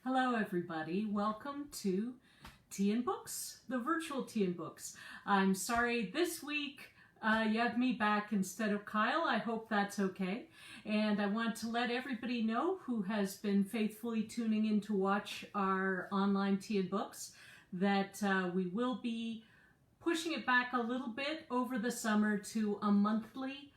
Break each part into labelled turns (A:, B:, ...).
A: Hello everybody, welcome to Tea and Books, the virtual Tea and Books. I'm sorry this week you have me back instead of Kyle. I hope that's okay. And I want to let everybody know who has been faithfully tuning in to watch our online Tea and Books that we will be pushing it back a little bit over the summer to a monthly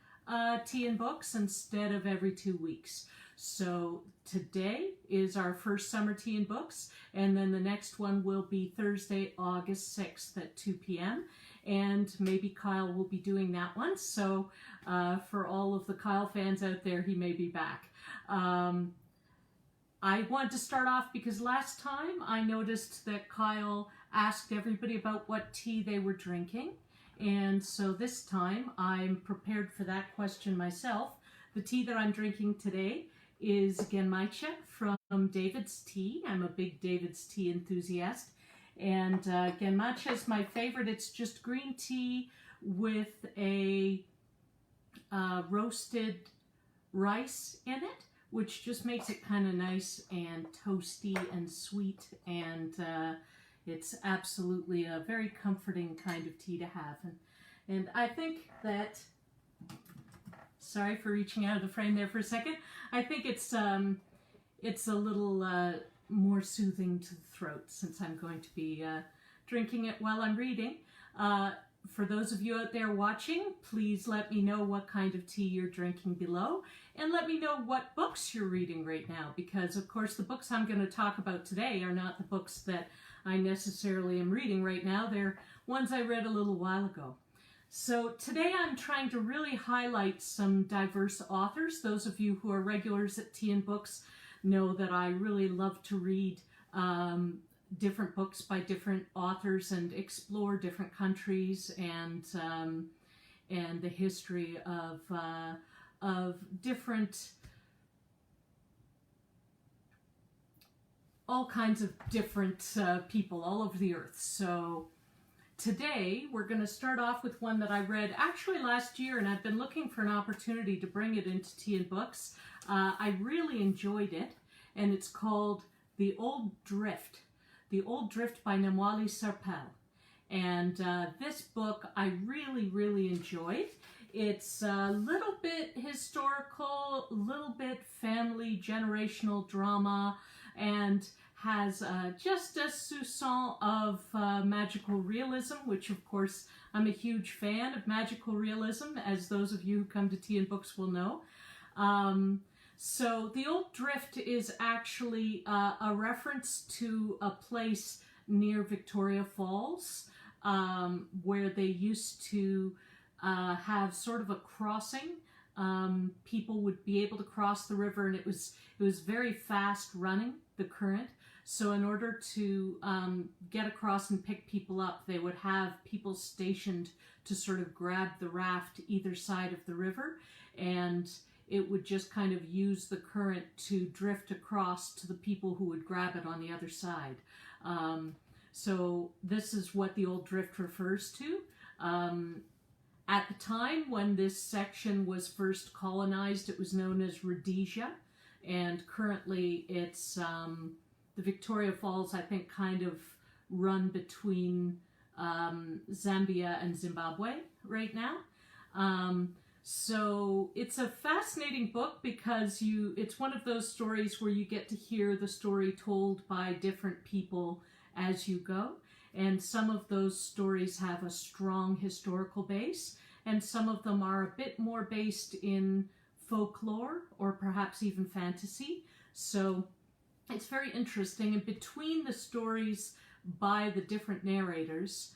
A: Tea and Books instead of every 2 weeks. So today is our first summer Tea and Books, and then the next one will be Thursday, August 6th at 2 p.m. And maybe Kyle will be doing that one. So for all of the Kyle fans out there, he may be back. I wanted to start off because last time I noticed that Kyle asked everybody about what tea they were drinking. And so this time I'm prepared for that question myself. The tea that I'm drinking today is Genmaicha from David's Tea. I'm a big David's Tea enthusiast. And Genmaicha is my favorite. It's just green tea with a roasted rice in it, which just makes it kind of nice and toasty and sweet. And it's absolutely a very comforting kind of tea to have. And I think that, sorry for reaching out of the frame there for a second, I think it's a little more soothing to the throat since I'm going to be drinking it while I'm reading. For those of you out there watching, please let me know what kind of tea you're drinking below, and let me know what books you're reading right now, because of course the books I'm going to talk about today are not the books that I necessarily am reading right now. They're ones I read a little while ago. So today I'm trying to really highlight some diverse authors. Those of you who are regulars at Tea and Books know that I really love to read different books by different authors and explore different countries and the history of different, all kinds of different people all over the earth. So today we're going to start off with one that I read actually last year, and I've been looking for an opportunity to bring it into Tea and Books. I really enjoyed it, and it's called The Old Drift. The Old Drift by Namwali Sarpal. And this book I really enjoyed. It's a little bit historical, a little bit family generational drama, and has just a soupçon of magical realism, which of course I'm a huge fan of magical realism, as those of you who come to Tea and Books will know. So The Old Drift is actually a reference to a place near Victoria Falls where they used to have sort of a crossing. People would be able to cross the river, and it was very fast running, the current. So in order to get across and pick people up, they would have people stationed to sort of grab the raft either side of the river, and it would just kind of use the current to drift across to the people who would grab it on the other side. So this is what the Old Drift refers to. At the time when this section was first colonized, it was known as Rhodesia, and currently it's the Victoria Falls, I think, kind of run between Zambia and Zimbabwe right now. So it's a fascinating book because it's one of those stories where you get to hear the story told by different people as you go. And some of those stories have a strong historical base, and some of them are a bit more based in folklore or perhaps even fantasy. So it's very interesting. And between the stories by the different narrators,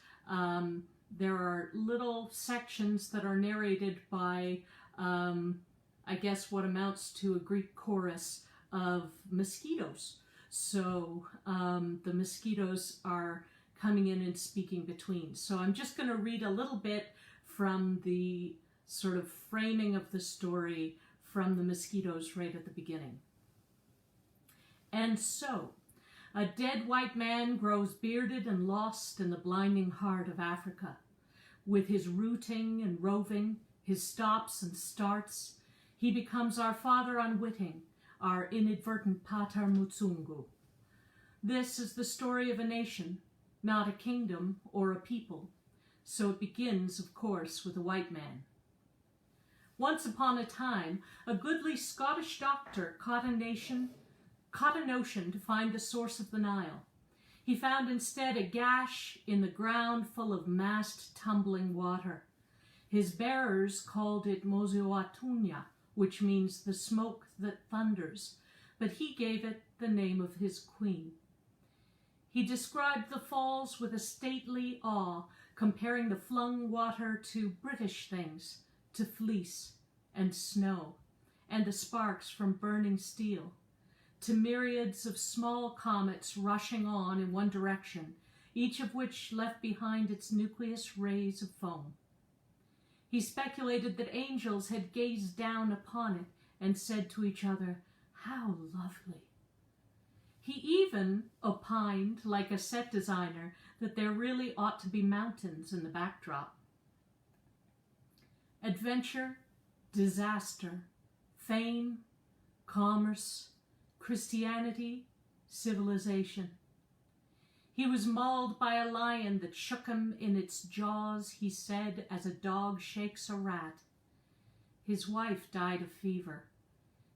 A: there are little sections that are narrated by, I guess, what amounts to a Greek chorus of mosquitoes. So the mosquitoes are coming in and speaking between. So I'm just going to read a little bit from the sort of framing of the story from the mosquitoes right at the beginning. And so, a dead white man grows bearded and lost in the blinding heart of Africa. With his rooting and roving, his stops and starts, he becomes our father unwitting, our inadvertent Pater Mutsungu. This is the story of a nation, not a kingdom or a people. So it begins, of course, with a white man. Once upon a time, a goodly Scottish doctor caught a notion to find the source of the Nile. He found instead a gash in the ground full of massed tumbling water. His bearers called it Moziwatunya, which means the smoke that thunders, but he gave it the name of his queen. He described the falls with a stately awe, comparing the flung water to British things, to fleece and snow, and the sparks from burning steel, to myriads of small comets rushing on in one direction, each of which left behind its nucleus rays of foam. He speculated that angels had gazed down upon it and said to each other, "How lovely." He even opined, like a set designer, that there really ought to be mountains in the backdrop. Adventure, disaster, fame, commerce, Christianity, civilization. He was mauled by a lion that shook him in its jaws, he said, as a dog shakes a rat. His wife died of fever.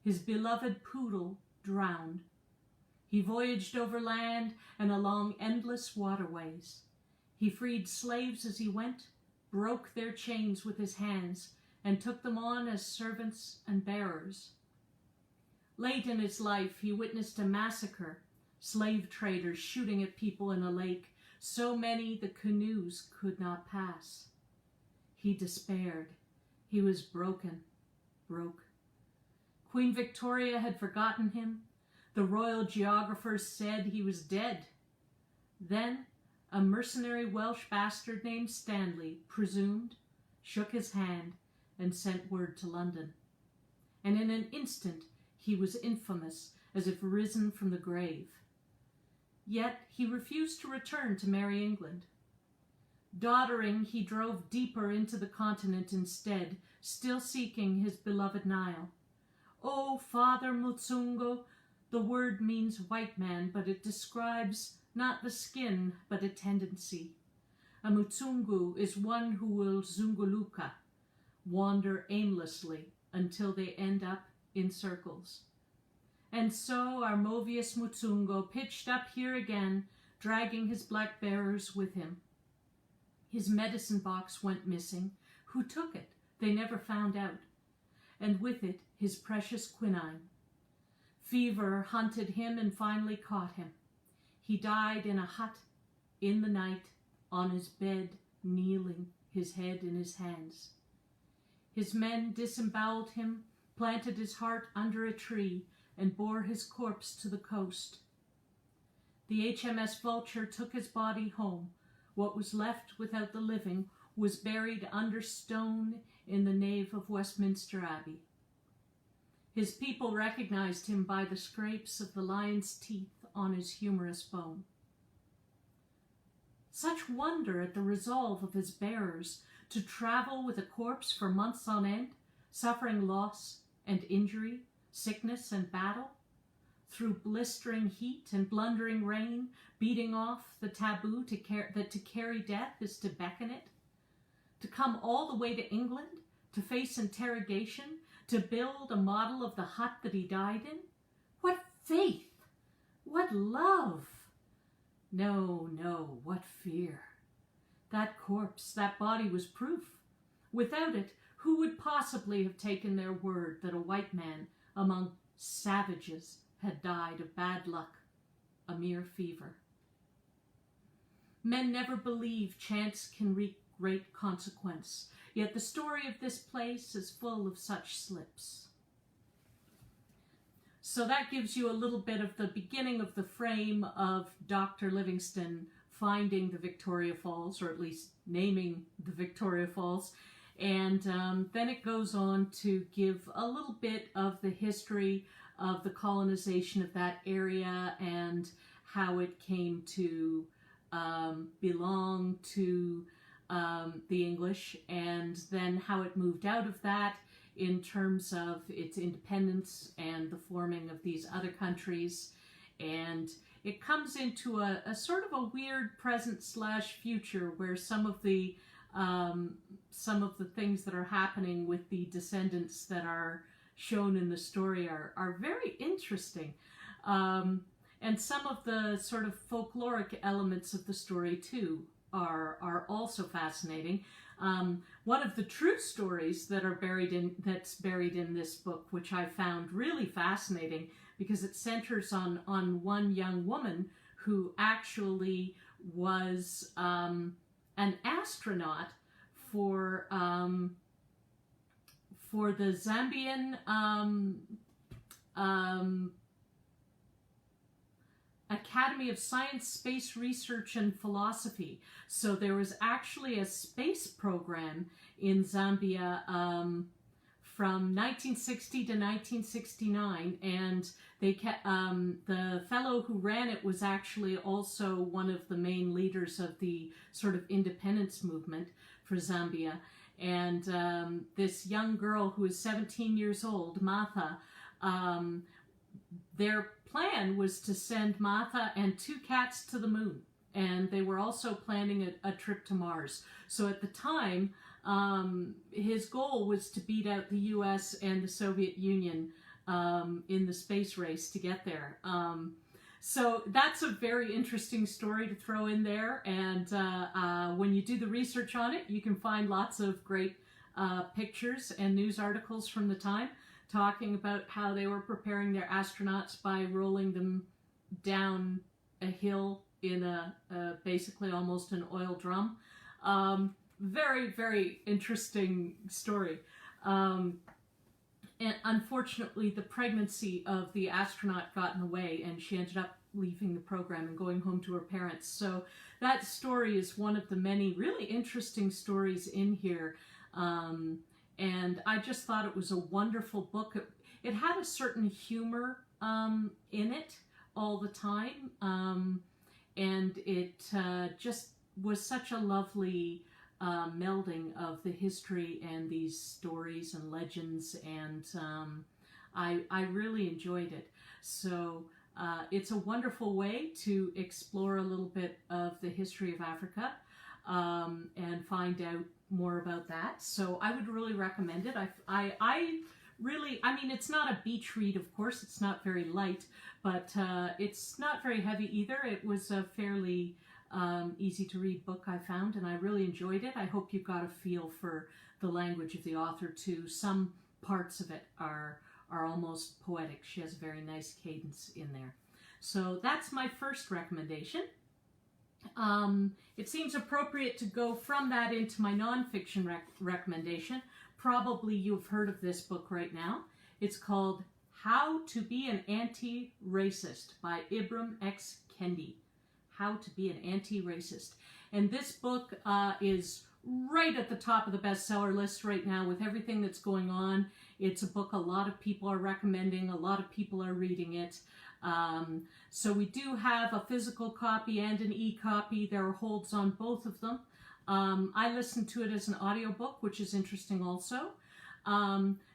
A: His beloved poodle drowned. He voyaged over land and along endless waterways. He freed slaves as he went, broke their chains with his hands, and took them on as servants and bearers. Late in his life, he witnessed a massacre, slave traders shooting at people in a lake, so many the canoes could not pass. He despaired. He was broke. Queen Victoria had forgotten him. The royal geographers said he was dead. Then a mercenary Welsh bastard named Stanley presumed, shook his hand, and sent word to London. And in an instant he was infamous, as if risen from the grave. Yet he refused to return to merry England. Doddering, he drove deeper into the continent instead, still seeking his beloved Nile. "Oh, Father Mutsungo," the word means white man, but it describes not the skin, but a tendency. A Mutsungu is one who will zunguluka, wander aimlessly until they end up in circles. And so our Movius Mutsungo pitched up here again, dragging his black bearers with him. His medicine box went missing. Who took it? They never found out. And with it, his precious quinine. Fever hunted him and finally caught him. He died in a hut, in the night, on his bed, kneeling, his head in his hands. His men disemboweled him, planted his heart under a tree, and bore his corpse to the coast. The HMS Vulture took his body home. What was left without the living was buried under stone in the nave of Westminster Abbey. His people recognized him by the scrapes of the lion's teeth on his humerus bone. Such wonder at the resolve of his bearers to travel with a corpse for months on end, suffering loss and injury, sickness and battle, through blistering heat and blundering rain, beating off the taboo that to carry death is to beckon it, to come all the way to England, to face interrogation, to build a model of the hut that he died in. What faith! What love! No, what fear! That corpse, that body was proof. Without it, who would possibly have taken their word that a white man among savages had died of bad luck, a mere fever? Men never believe chance can wreak great consequence, yet the story of this place is full of such slips. So that gives you a little bit of the beginning of the frame of Dr. Livingstone finding the Victoria Falls, or at least naming the Victoria Falls. And then it goes on to give a little bit of the history of the colonization of that area and how it came to belong to the English, and then how it moved out of that in terms of its independence and the forming of these other countries, And it comes into a sort of a weird present slash future where some of the things that are happening with the descendants that are shown in the story are very interesting. And some of the sort of folkloric elements of the story too are also fascinating. One of the true stories that are buried in this book, which I found really fascinating because it centers on one young woman who actually was an astronaut for the Zambian Academy of Science, Space Research and Philosophy. So there was actually a space program in Zambia from 1960 to 1969, and they the fellow who ran it was actually also one of the main leaders of the sort of independence movement for Zambia. And this young girl who is 17 years old, Martha, their plan was to send Martha and 2 cats to the moon, and they were also planning a trip to Mars. So at the time, his goal was to beat out the US and the Soviet Union in the space race to get there. So that's a very interesting story to throw in there, and when you do the research on it, you can find lots of great pictures and news articles from the time talking about how they were preparing their astronauts by rolling them down a hill in a basically almost an oil drum. Very, very interesting story. And unfortunately, the pregnancy of the astronaut got in the way, and she ended up leaving the program and going home to her parents. So that story is one of the many really interesting stories in here. And I just thought it was a wonderful book. It had a certain humor in it all the time. And it just was such a lovely melding of the history and these stories and legends. And I really enjoyed it. So it's a wonderful way to explore a little bit of the history of Africa and find out more about that. So I would really recommend it. I mean, it's not a beach read, of course. It's not very light, but it's not very heavy either. It was a fairly easy to read book, I found, and I really enjoyed it. I hope you got a feel for the language of the author too. Some parts of it are almost poetic. She has a very nice cadence in there. So that's my first recommendation. It seems appropriate to go from that into my nonfiction recommendation. Probably you've heard of this book right now. It's called How to Be an Anti-Racist by Ibram X. Kendi. How to Be an Anti-Racist. And this book is right at the top of the bestseller list right now with everything that's going on. It's a book a lot of people are recommending. A lot of people are reading it. So we do have a physical copy and an e-copy. There are holds on both of them. I listened to it as an audiobook, which is interesting also.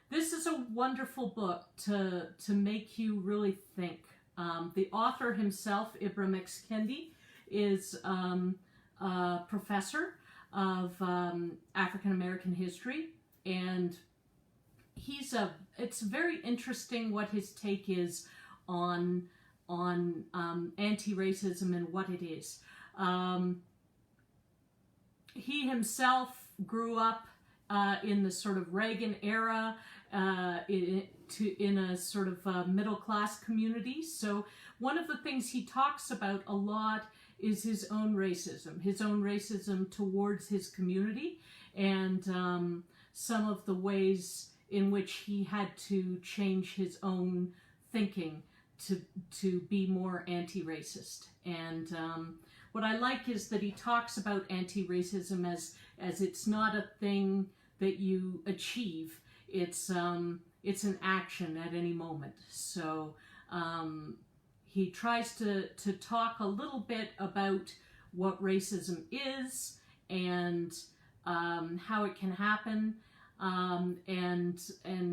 A: This is a wonderful book to make you really think. The author himself, Ibram X. Kendi, is a professor of African American history, and it's very interesting what his take is on anti-racism and what it is. He himself grew up in the sort of Reagan era in a sort of middle-class community. So one of the things he talks about a lot is his own racism towards his community, and some of the ways in which he had to change his own thinking to be more anti-racist. And what I like is that he talks about anti-racism as it's not a thing that you achieve. It's an action at any moment. So he tries to talk a little bit about what racism is and how it can happen, and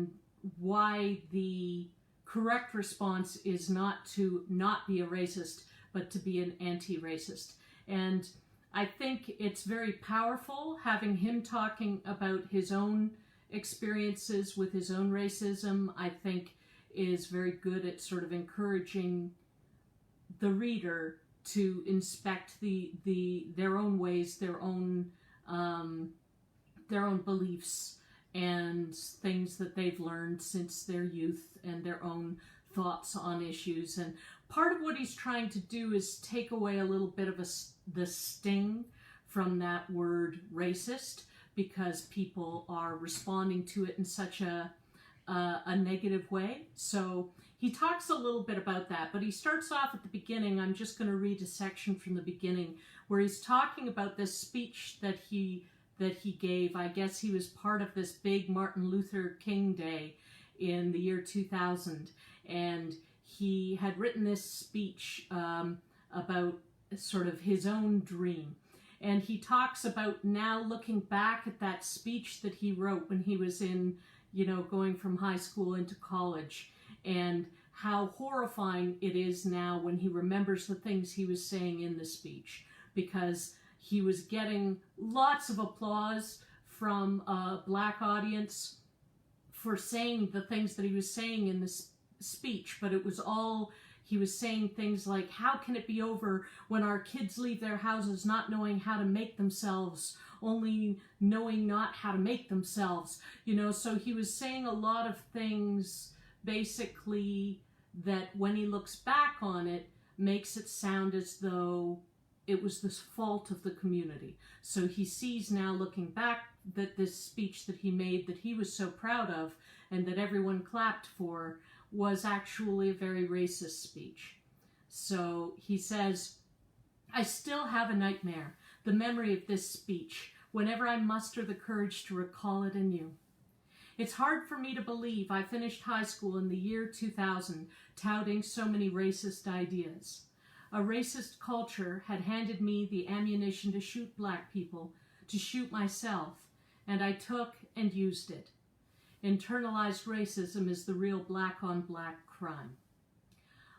A: why the correct response is not to not be a racist, but to be an anti-racist. And I think it's very powerful having him talking about his own experiences with his own racism. I think is very good at sort of encouraging the reader to inspect their own ways, their own beliefs and things that they've learned since their youth, and their own thoughts on issues. And part of what he's trying to do is take away a little bit of the sting from that word racist, because people are responding to it in such a negative way. So he talks a little bit about that, but he starts off at the beginning. I'm just going to read a section from the beginning where he's talking about this speech that he gave. I guess he was part of this big Martin Luther King Day in the year 2000, and he had written this speech about sort of his own dream. And he talks about now looking back at that speech that he wrote when he was in, going from high school into college, and how horrifying it is now when he remembers the things he was saying in the speech, because he was getting lots of applause from a black audience for saying the things that he was saying in this speech, but it was all, he was saying things like, how can it be over when our kids leave their houses not knowing how to make themselves, only knowing not how to make themselves, so he was saying a lot of things basically that when he looks back on it makes it sound as though it was the fault of the community. So he sees now, looking back, that this speech that he made, that he was so proud of and that everyone clapped for, was actually a very racist speech. So he says, I still have a nightmare, the memory of this speech, whenever I muster the courage to recall it anew. It's hard for me to believe I finished high school in the year 2000 touting so many racist ideas. A racist culture had handed me the ammunition to shoot black people, to shoot myself, and I took and used it. Internalized racism is the real black-on-black crime.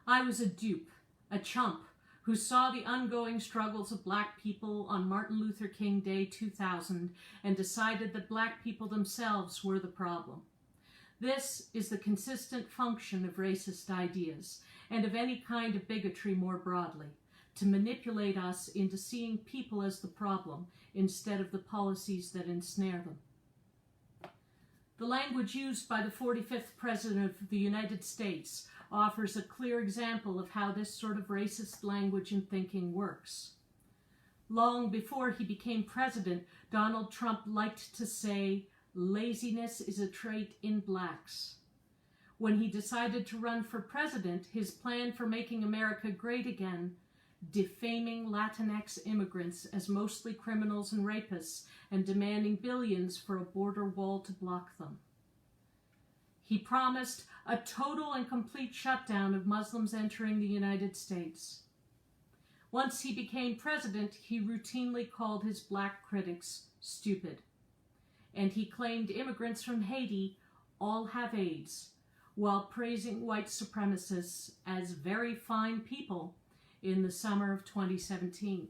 A: I was a dupe, a chump, who saw the ongoing struggles of black people on Martin Luther King Day 2000 and decided that black people themselves were the problem. This is the consistent function of racist ideas, and of any kind of bigotry more broadly, to manipulate us into seeing people as the problem instead of the policies that ensnare them. The language used by the 45th President of the United States offers a clear example of how this sort of racist language and thinking works. Long before he became president, Donald Trump liked to say, laziness is a trait in blacks. When he decided to run for president, his plan for making America great again, defaming Latinx immigrants as mostly criminals and rapists, and demanding billions for a border wall to block them. He promised a total and complete shutdown of Muslims entering the United States. Once he became president, he routinely called his black critics stupid. And he claimed immigrants from Haiti all have AIDS, while praising white supremacists as very fine people in the summer of 2017.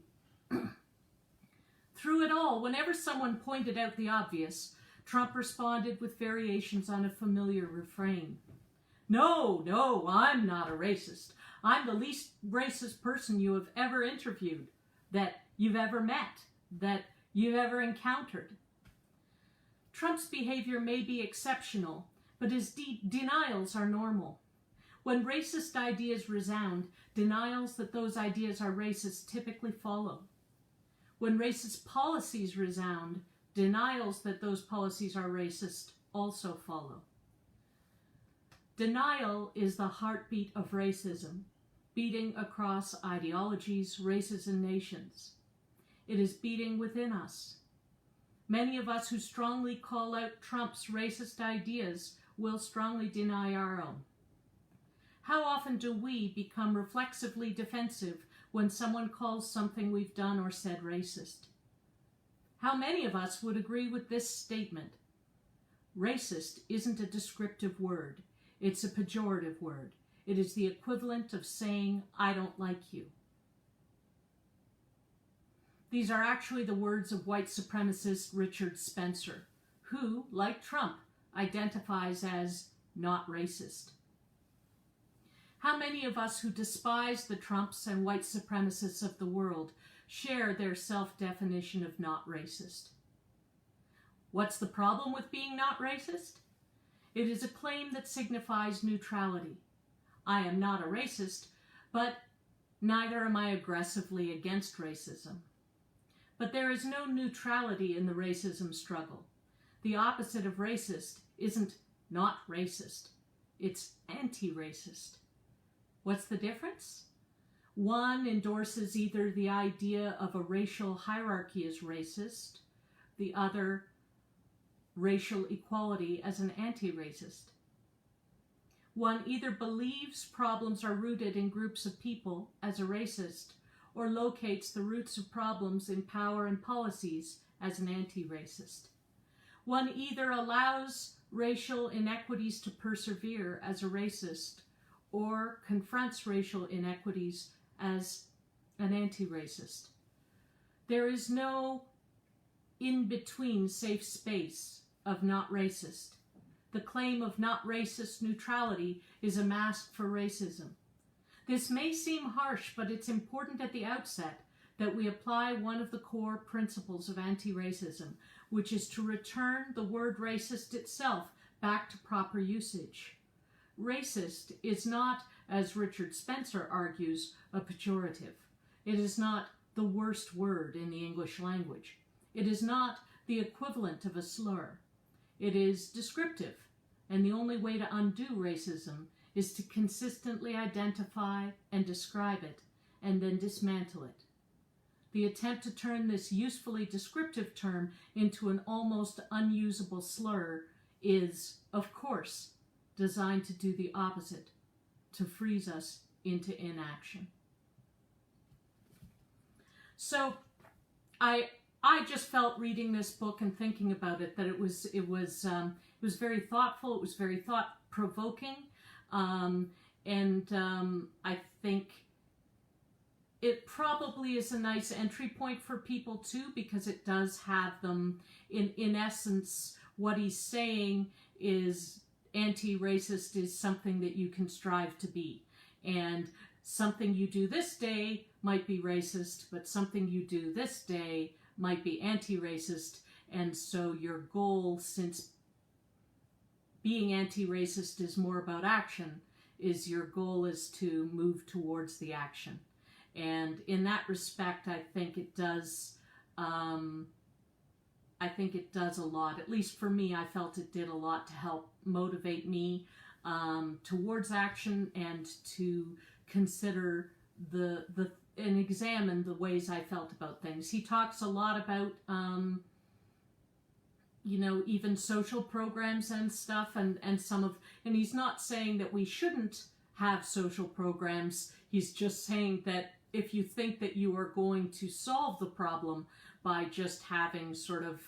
A: Through it all, whenever someone pointed out the obvious, Trump responded with variations on a familiar refrain. No, I'm not a racist. I'm the least racist person you have ever interviewed, that you've ever met, that you've ever encountered. Trump's behavior may be exceptional, but his denials are normal. When racist ideas resound, denials that those ideas are racist typically follow. When racist policies resound, denials that those policies are racist also follow. Denial is the heartbeat of racism, beating across ideologies, races, and nations. It is beating within us. Many of us who strongly call out Trump's racist ideas will strongly deny our own. How often do we become reflexively defensive when someone calls something we've done or said racist? How many of us would agree with this statement? Racist isn't a descriptive word. It's a pejorative word. It is the equivalent of saying, I don't like you. These are actually the words of white supremacist Richard Spencer, who, like Trump, identifies as not racist. How many of us who despise the Trumps and white supremacists of the world share their self-definition of not racist? What's the problem with being not racist? It is a claim that signifies neutrality. I am not a racist, but neither am I aggressively against racism. But there is no neutrality in the racism struggle. The opposite of racist isn't not racist. It's anti-racist. What's the difference? One endorses either the idea of a racial hierarchy as racist, the other racial equality as an anti-racist. One either believes problems are rooted in groups of people as a racist, or locates the roots of problems in power and policies as an anti-racist. One either allows racial inequities to persevere as a racist, or confronts racial inequities as an anti-racist. There is no in-between safe space of not racist. The claim of not racist neutrality is a mask for racism. This may seem harsh, but it's important at the outset that we apply one of the core principles of anti-racism, which is to return the word racist itself back to proper usage. Racist is not, as Richard Spencer argues, a pejorative. It is not the worst word in the English language. It is not the equivalent of a slur. It is descriptive, and the only way to undo racism is to consistently identify and describe it, and then dismantle it. The attempt to turn this usefully descriptive term into an almost unusable slur is, of course, designed to do the opposite, to freeze us into inaction. So I just felt reading this book and thinking about it that it was very thoughtful. It was very thought-provoking, and I think it probably is a nice entry point for people too, because it does have them in essence. What he's saying is anti-racist is something that you can strive to be, and something you do this day might be racist, but something you do this day might be anti-racist. And so your goal, since being anti-racist is more about action, is your goal is to move towards the action. And in that respect, I think it does a lot. At least for me, I felt it did a lot to help motivate me towards action, and to consider and examine the ways I felt about things. He talks a lot about even social programs and stuff, and he's not saying that we shouldn't have social programs. He's just saying that if you think that you are going to solve the problem by just having sort of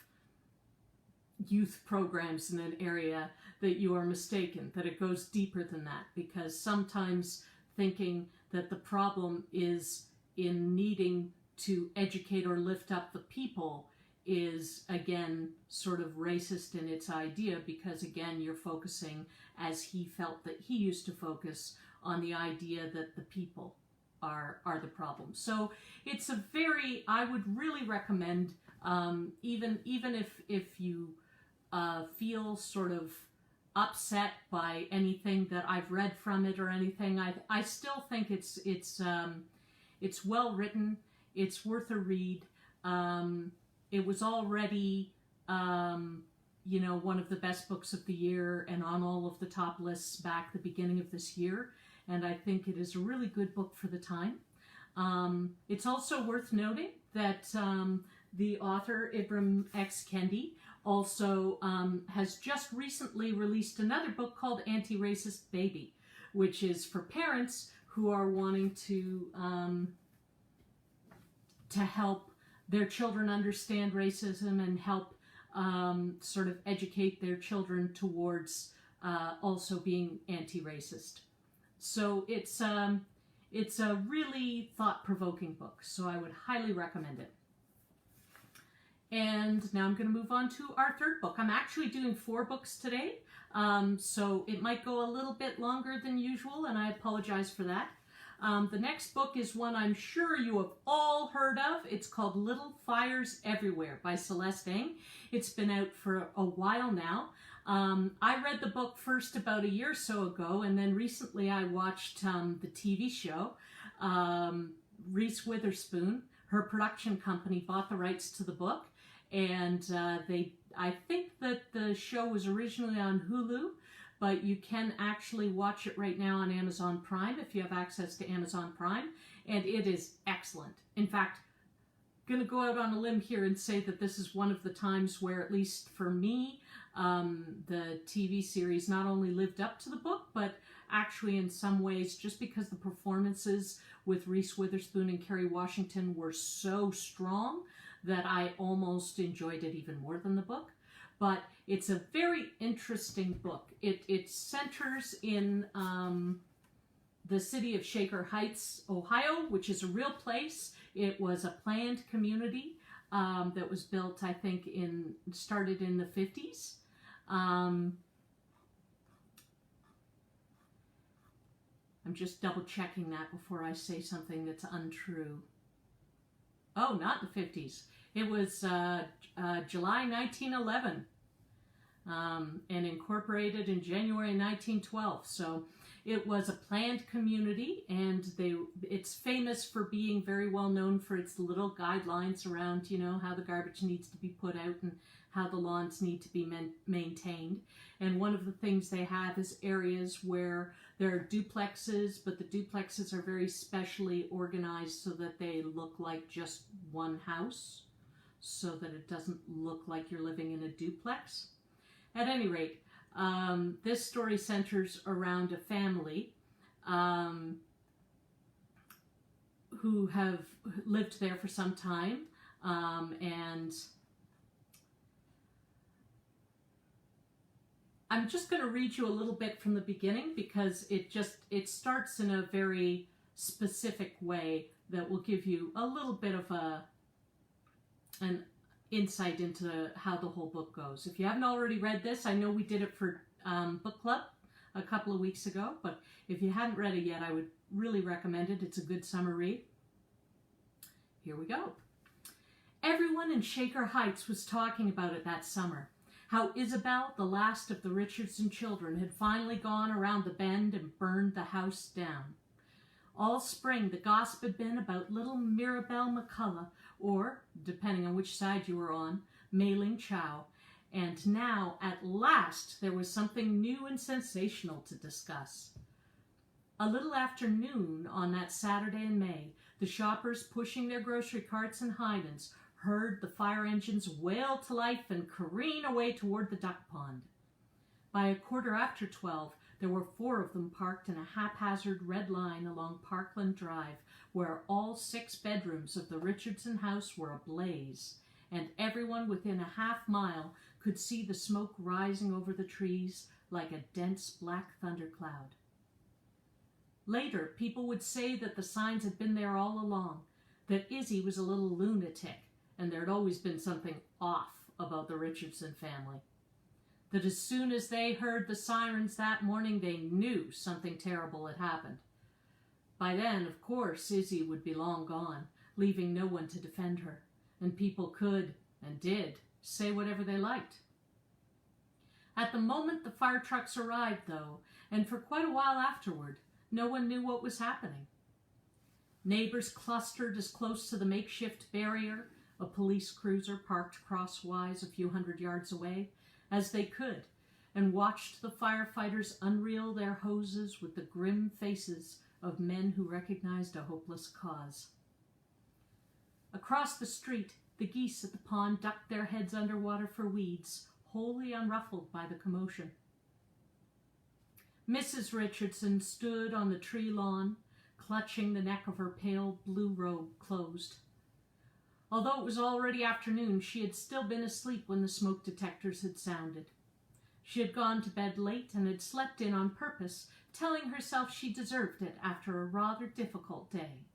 A: youth programs in an area, that you are mistaken, that it goes deeper than that, because sometimes thinking that the problem is in needing to educate or lift up the people is, again, sort of racist in its idea, because, again, you're focusing, as he felt that he used to focus, on the idea that the people are the problem. So it's I would really recommend, even if you feel sort of upset by anything that I've read from it or anything, I still think it's well written. It's worth a read. It was already one of the best books of the year and on all of the top lists back the beginning of this year, and I think it is a really good book for the time. It's also worth noting that the author, Ibram X. Kendi, also has just recently released another book called Anti-Racist Baby, which is for parents who are wanting to help their children understand racism and help sort of educate their children towards also being anti-racist. So it's a really thought-provoking book, so I would highly recommend it. And now I'm going to move on to our third book. I'm actually doing 4 books today, so it might go a little bit longer than usual, and I apologize for that. The next book is one I'm sure you have all heard of. It's called Little Fires Everywhere by Celeste Ng. It's been out for a while now. I read the book first about a year or so ago, and then recently I watched the TV show. Reese Witherspoon, her production company, bought the rights to the book, and I think that the show was originally on Hulu, but you can actually watch it right now on Amazon Prime if you have access to Amazon Prime, and it is excellent. In fact, I'm going to go out on a limb here and say that this is one of the times where, at least for me, the TV series not only lived up to the book, but actually in some ways, just because the performances with Reese Witherspoon and Kerry Washington were so strong, that I almost enjoyed it even more than the book. But it's a very interesting book. It centers in the city of Shaker Heights, Ohio, which is a real place. It was a planned community that was built, I think, started in the 50s. I'm just double checking that before I say something that's untrue. Oh, not the 50s. It was July 1911 and incorporated in January 1912. So it was a planned community, and it's famous for being very well known for its little guidelines around, how the garbage needs to be put out and how the lawns need to be maintained. And one of the things they have is areas where there are duplexes, but the duplexes are very specially organized so that they look like just one house, so that it doesn't look like you're living in a duplex. At any rate, this story centers around a family who have lived there for some time, and I'm just going to read you a little bit from the beginning, because it starts in a very specific way that will give you a little bit of an insight into how the whole book goes. If you haven't already read this, I know we did it for book club a couple of weeks ago, but if you hadn't read it yet, I would really recommend it. It's a good summer read. Here we go. Everyone in Shaker Heights was talking about it that summer. How Isabel, the last of the Richardson children, had finally gone around the bend and burned the house down. All spring, the gossip had been about little Mirabelle McCullough, or, depending on which side you were on, Mei-Ling Chow. And now, at last, there was something new and sensational to discuss. A little after noon on that Saturday in May, the shoppers pushing their grocery carts and hydrants heard the fire engines wail to life and careen away toward the duck pond. By 12:15, there were 4 of them parked in a haphazard red line along Parkland Drive, where all 6 bedrooms of the Richardson house were ablaze, and everyone within a half-mile could see the smoke rising over the trees like a dense black thundercloud. Later, people would say that the signs had been there all along, that Izzy was a little lunatic, and there had always been something off about the Richardson family. That as soon as they heard the sirens that morning, they knew something terrible had happened. By then, of course, Izzy would be long gone, leaving no one to defend her, and people could, and did, say whatever they liked. At the moment the fire trucks arrived, though, and for quite a while afterward, no one knew what was happening. Neighbors clustered as close to the makeshift barrier, a police cruiser parked crosswise a few hundred yards away, as they could, and watched the firefighters unreel their hoses with the grim faces of men who recognized a hopeless cause. Across the street, the geese at the pond ducked their heads underwater for weeds, wholly unruffled by the commotion. Mrs. Richardson stood on the tree lawn, clutching the neck of her pale blue robe closed. Although it was already afternoon, she had still been asleep when the smoke detectors had sounded. She had gone to bed late and had slept in on purpose, telling herself she deserved it after a rather difficult day.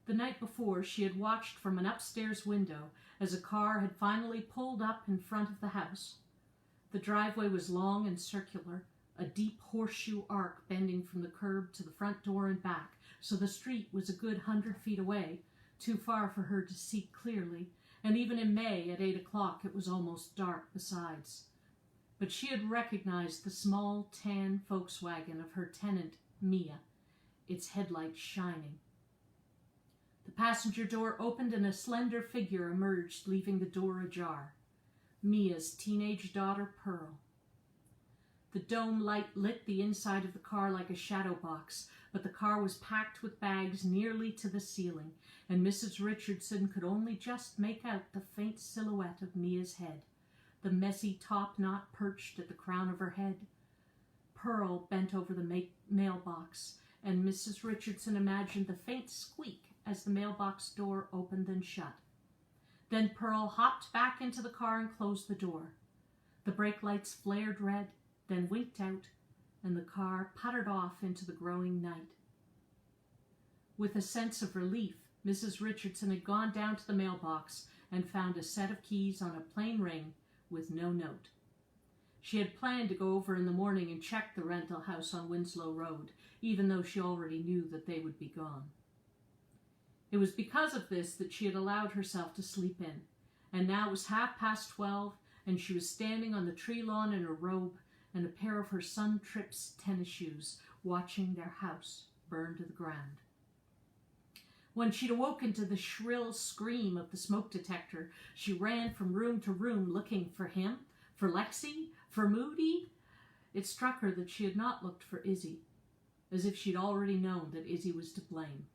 A: The night before, she had watched from an upstairs window as a car had finally pulled up in front of the house. The driveway was long and circular, a deep horseshoe arc bending from the curb to the front door and back, so the street was a good 100 feet away, too far for her to see clearly, and even in May at 8 o'clock it was almost dark besides. But she had recognized the small tan Volkswagen of her tenant, Mia, its headlights shining. The passenger door opened and a slender figure emerged, leaving the door ajar. Mia's teenage daughter, Pearl. The dome light lit the inside of the car like a shadow box, but the car was packed with bags nearly to the ceiling, and Mrs. Richardson could only just make out the faint silhouette of Mia's head, the messy top knot perched at the crown of her head. Pearl bent over the mailbox, and Mrs. Richardson imagined the faint squeak as the mailbox door opened and shut. Then Pearl hopped back into the car and closed the door. The brake lights flared red, then winked out, and the car puttered off into the growing night. With a sense of relief, Mrs. Richardson had gone down to the mailbox and found a set of keys on a plain ring with no note. She had planned to go over in the morning and check the rental house on Winslow Road, even though she already knew that they would be gone. It was because of this that she had allowed herself to sleep in, and now it was 12:30, and she was standing on the tree lawn in a robe and a pair of her Sun Trips tennis shoes, watching their house burn to the ground. When she'd awoken to the shrill scream of the smoke detector, she ran from room to room looking for him, for Lexi, for Moody. It struck her that she had not looked for Izzy, as if she'd already known that Izzy was to blame.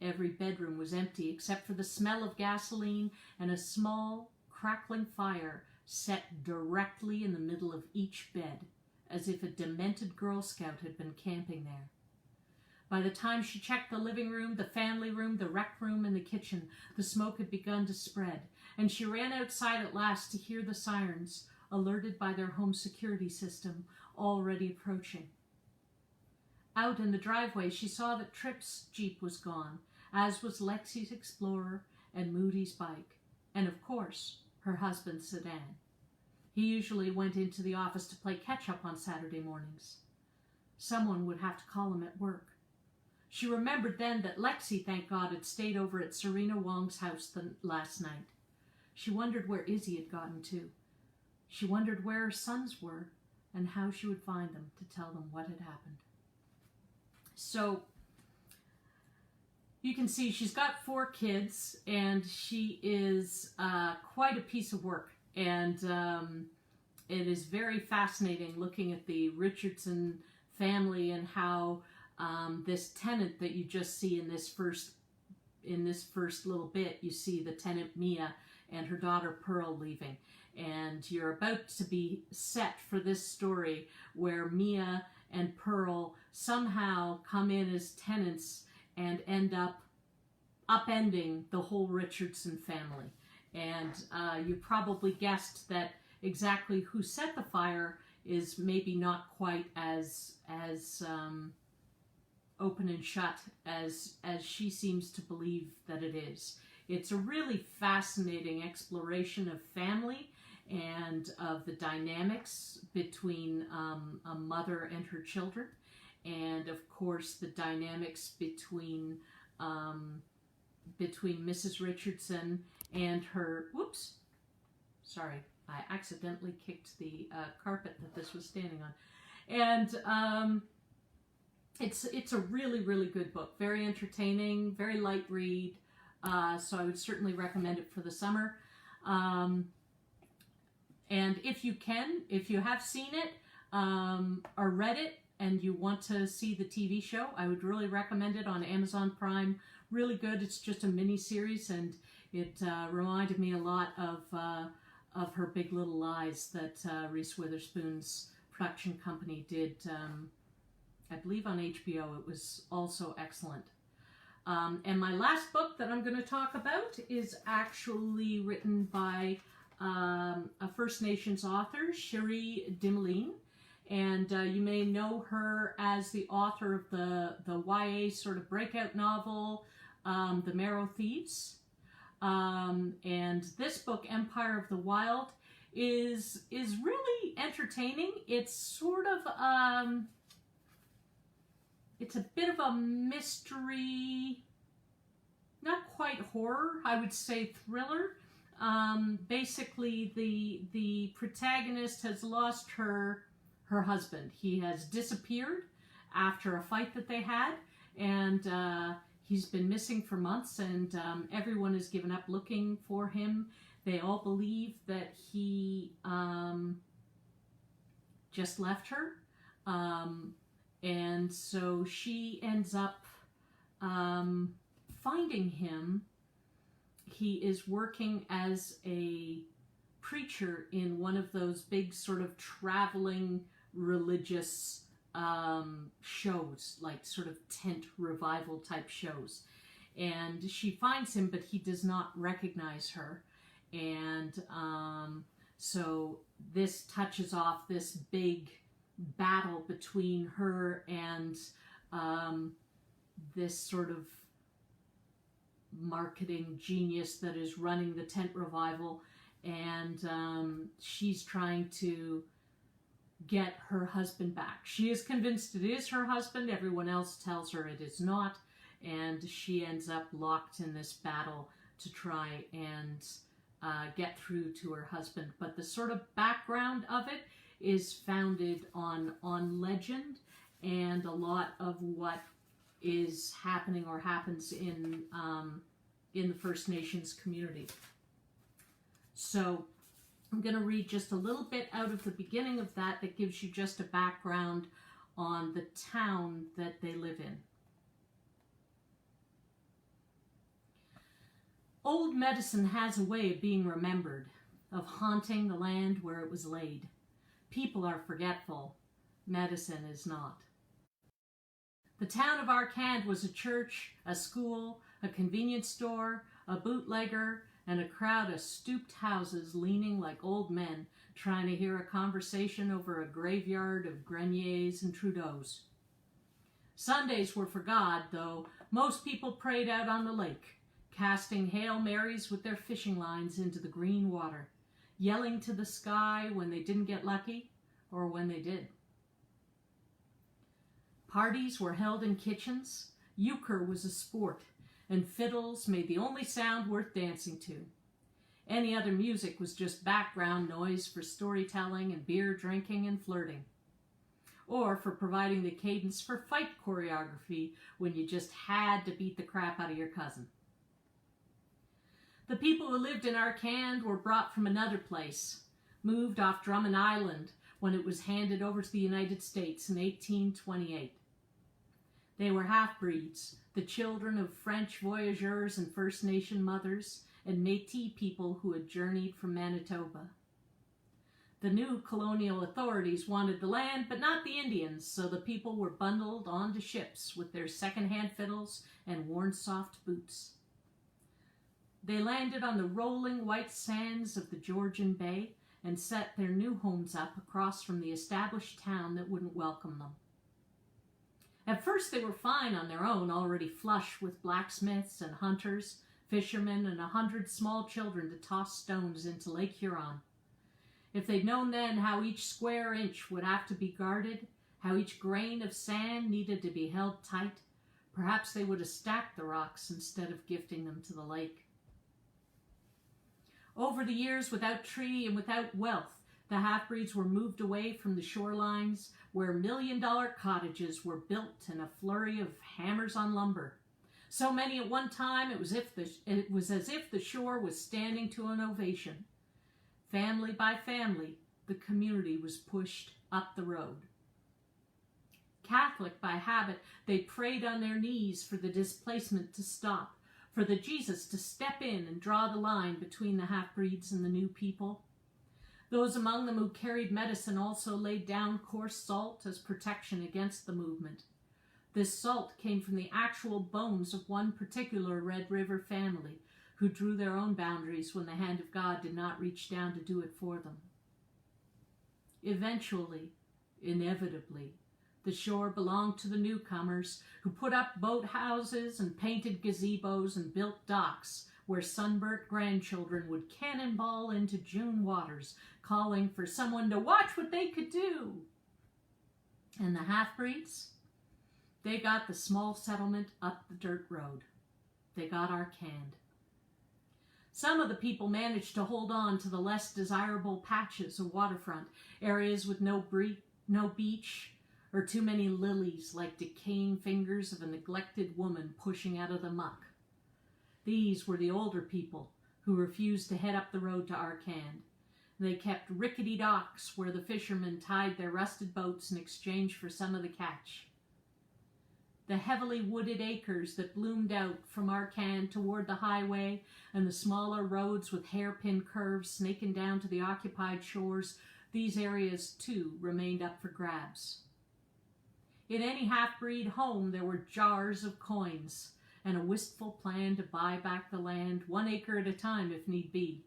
A: Every bedroom was empty except for the smell of gasoline and a small, crackling fire set directly in the middle of each bed, as if a demented Girl Scout had been camping there. By the time she checked the living room, the family room, the rec room, and the kitchen, the smoke had begun to spread, and she ran outside at last to hear the sirens, alerted by their home security system, already approaching. Out in the driveway, she saw that Tripp's Jeep was gone, as was Lexi's Explorer and Moody's bike, and of course, her husband's sedan. He usually went into the office to play catch-up on Saturday mornings. Someone would have to call him at work. She remembered then that Lexi, thank God, had stayed over at Serena Wong's house last night. She wondered where Izzy had gotten to. She wondered where her sons were and how she would find them to tell them what had happened. So, you can see she's got 4 kids, and she is quite a piece of work. And it is very fascinating looking at the Richardson family and how this tenant that you just see in this first little bit, you see the tenant Mia and her daughter Pearl leaving. And you're about to be set for this story where Mia and Pearl somehow come in as tenants and end up upending the whole Richardson family. And you probably guessed that exactly who set the fire is maybe not quite as open and shut as she seems to believe that it is. It's a really fascinating exploration of family and of the dynamics between a mother and her children, and of course the dynamics between Mrs. Richardson and her, whoops, sorry, I accidentally kicked the carpet that this was standing on. And it's a really, really good book. Very entertaining, very light read. So I would certainly recommend it for the summer. And if you have seen it or read it and you want to see the TV show, I would really recommend it on Amazon Prime. Really good. It's just a mini series, and it reminded me a lot of Her Big Little Lies that Reese Witherspoon's production company did, I believe on HBO. It was also excellent. And my last book that I'm going to talk about is actually written by a First Nations author, Cherie Dimeline, and you may know her as the author of the YA sort of breakout novel, The Marrow Thieves. And this book, Empire of the Wild, is really entertaining. It's sort of it's a bit of a mystery, not quite horror, I would say thriller. Basically, the protagonist has lost her husband. He has disappeared after a fight that they had, and he's been missing for months, and everyone has given up looking for him. They all believe that he just left her, and so she ends up finding him. He is working as a preacher in one of those big sort of traveling religious shows, like sort of tent revival type shows. And she finds him, but he does not recognize her. And so this touches off this big battle between her and this sort of marketing genius that is running the tent revival. And she's trying to get her husband back. She is convinced it is her husband. Everyone else tells her it is not. And she ends up locked in this battle to try and get through to her husband. But the sort of background of it is founded on legend and a lot of what is happening or happens in the First Nations community. So I'm going to read just a little bit out of the beginning of that gives you just a background on the town that they live in. Old medicine has a way of being remembered, of haunting the land where it was laid. People are forgetful. Medicine is not. The town of Arcand was a church, a school, a convenience store, a bootlegger, and a crowd of stooped houses leaning like old men trying to hear a conversation over a graveyard of Greniers and Trudeaus. Sundays were for God, though most people prayed out on the lake, casting Hail Marys with their fishing lines into the green water, yelling to the sky when they didn't get lucky or when they did. Parties were held in kitchens, euchre was a sport, and fiddles made the only sound worth dancing to. Any other music was just background noise for storytelling and beer drinking and flirting, or for providing the cadence for fight choreography when you just had to beat the crap out of your cousin. The people who lived in Arcand were brought from another place, moved off Drummond Island when it was handed over to the United States in 1828. They were half-breeds, the children of French voyageurs and First Nation mothers and Métis people who had journeyed from Manitoba. The new colonial authorities wanted the land, but not the Indians, so the people were bundled onto ships with their second-hand fiddles and worn soft boots. They landed on the rolling white sands of the Georgian Bay and set their new homes up across from the established town that wouldn't welcome them. At first they were fine on their own, already flush with blacksmiths and hunters, fishermen, and 100 small children to toss stones into Lake Huron. If they'd known then how each square inch would have to be guarded, how each grain of sand needed to be held tight, perhaps they would have stacked the rocks instead of gifting them to the lake. Over the years, without tree and without wealth, the half-breeds were moved away from the shorelines where million-dollar cottages were built in a flurry of hammers on lumber. So many at one time, it was as if the shore was standing to an ovation. Family by family, the community was pushed up the road. Catholic by habit, they prayed on their knees for the displacement to stop, for the Jesus to step in and draw the line between the half-breeds and the new people. Those among them who carried medicine also laid down coarse salt as protection against the movement. This salt came from the actual bones of one particular Red River family, who drew their own boundaries when the hand of God did not reach down to do it for them. Eventually, inevitably, the shore belonged to the newcomers who put up boathouses and painted gazebos and built docks where sunburnt grandchildren would cannonball into June waters, calling for someone to watch what they could do. And the half-breeds, they got the small settlement up the dirt road. They got Arcand. Some of the people managed to hold on to the less desirable patches of waterfront, areas with no beach, or too many lilies like decaying fingers of a neglected woman pushing out of the muck. These were the older people who refused to head up the road to Arcand. They kept rickety docks where the fishermen tied their rusted boats in exchange for some of the catch. The heavily wooded acres that bloomed out from Arcand toward the highway and the smaller roads with hairpin curves snaking down to the occupied shores, these areas too remained up for grabs. In any half-breed home there were jars of coins and a wistful plan to buy back the land 1 acre at a time if need be.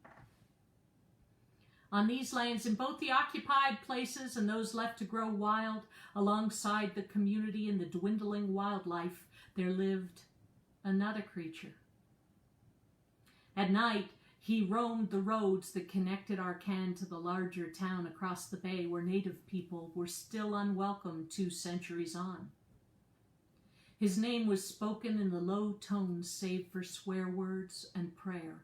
A: On these lands, in both the occupied places and those left to grow wild, alongside the community and the dwindling wildlife, there lived another creature. At night, he roamed the roads that connected Arcand to the larger town across the bay where native people were still unwelcome 2 centuries on. His name was spoken in the low tones save for swear words and prayer.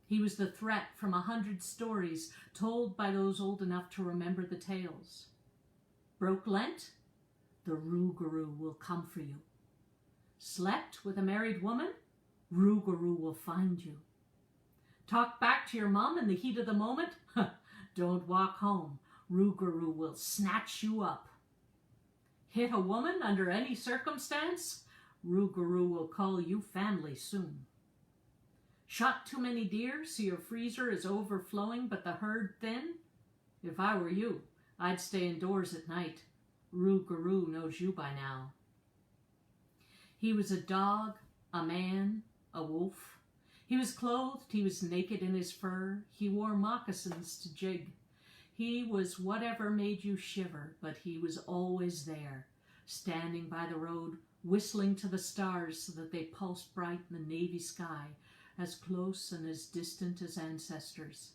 A: He was the threat from 100 stories told by those old enough to remember the tales. Broke Lent? The Rougarou will come for you. Slept with a married woman? Rougarou will find you. Talk back to your mom in the heat of the moment? Don't walk home. Rougarou will snatch you up. Hit a woman under any circumstance? Rougarou will call you family soon. Shot too many deer so your freezer is overflowing but the herd thin? If I were you, I'd stay indoors at night. Rougarou knows you by now. He was a dog, a man, a wolf. He was clothed, he was naked in his fur. He wore moccasins to jig. He was whatever made you shiver, but he was always there, standing by the road, whistling to the stars so that they pulsed bright in the navy sky, as close and as distant as ancestors.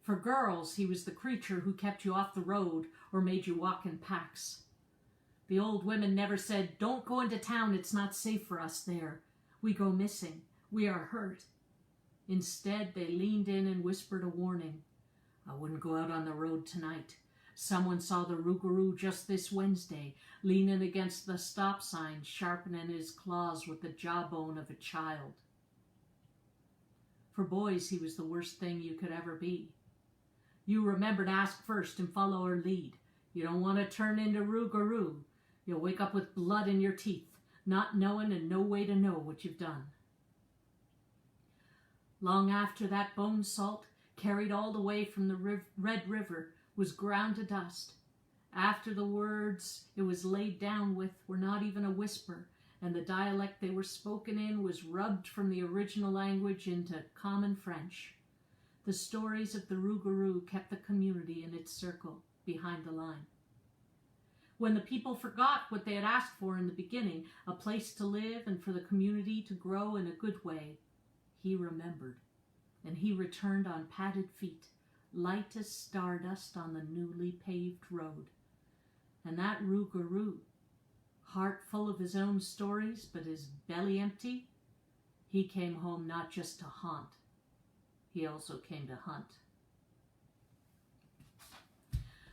A: For girls, he was the creature who kept you off the road or made you walk in packs. The old women never said, "Don't go into town, it's not safe for us there. We go missing, we are hurt." Instead, they leaned in and whispered a warning. "I wouldn't go out on the road tonight. Someone saw the Rougarou just this Wednesday, leaning against the stop sign, sharpening his claws with the jawbone of a child." For boys, he was the worst thing you could ever be. You remember to ask first and follow her lead. You don't want to turn into Rougarou. You'll wake up with blood in your teeth, not knowing and no way to know what you've done. Long after that bone salt, carried all the way from the Red River, was ground to dust, after the words it was laid down with were not even a whisper, and the dialect they were spoken in was rubbed from the original language into common French, the stories of the Rougarou kept the community in its circle behind the line. When the people forgot what they had asked for in the beginning, a place to live and for the community to grow in a good way, he remembered, and he returned on padded feet, light as stardust on the newly paved road. And that Rougarou, heart full of his own stories but his belly empty, he came home not just to haunt, he also came to hunt.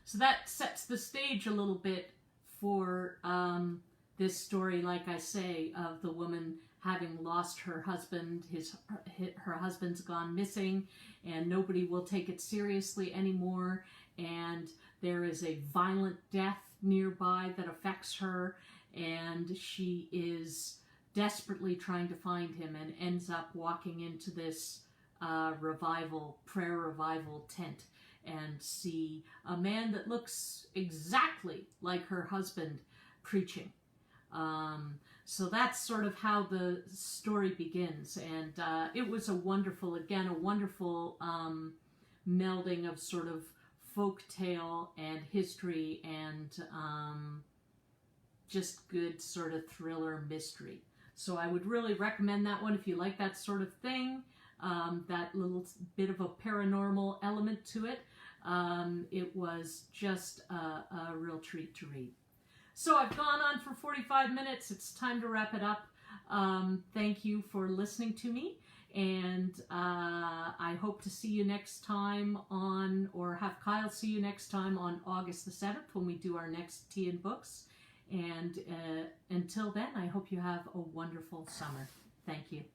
A: So that sets the stage a little bit for this story, like I say, of the woman having lost her husband. Her husband's gone missing, and nobody will take it seriously anymore, and there is a violent death nearby that affects her, and she is desperately trying to find him and ends up walking into this prayer revival tent and see a man that looks exactly like her husband preaching. So that's sort of how the story begins. And it was a wonderful, again, a wonderful melding of sort of folk tale and history and just good sort of thriller mystery. So I would really recommend that one if you like that sort of thing, that little bit of a paranormal element to it. It was just a real treat to read. So I've gone on for 45 minutes. It's time to wrap it up. Thank you for listening to me. And I hope to see you next time on, or have Kyle see you next time on August the 7th when we do our next Tea and Books. And until then, I hope you have a wonderful summer. Thank you.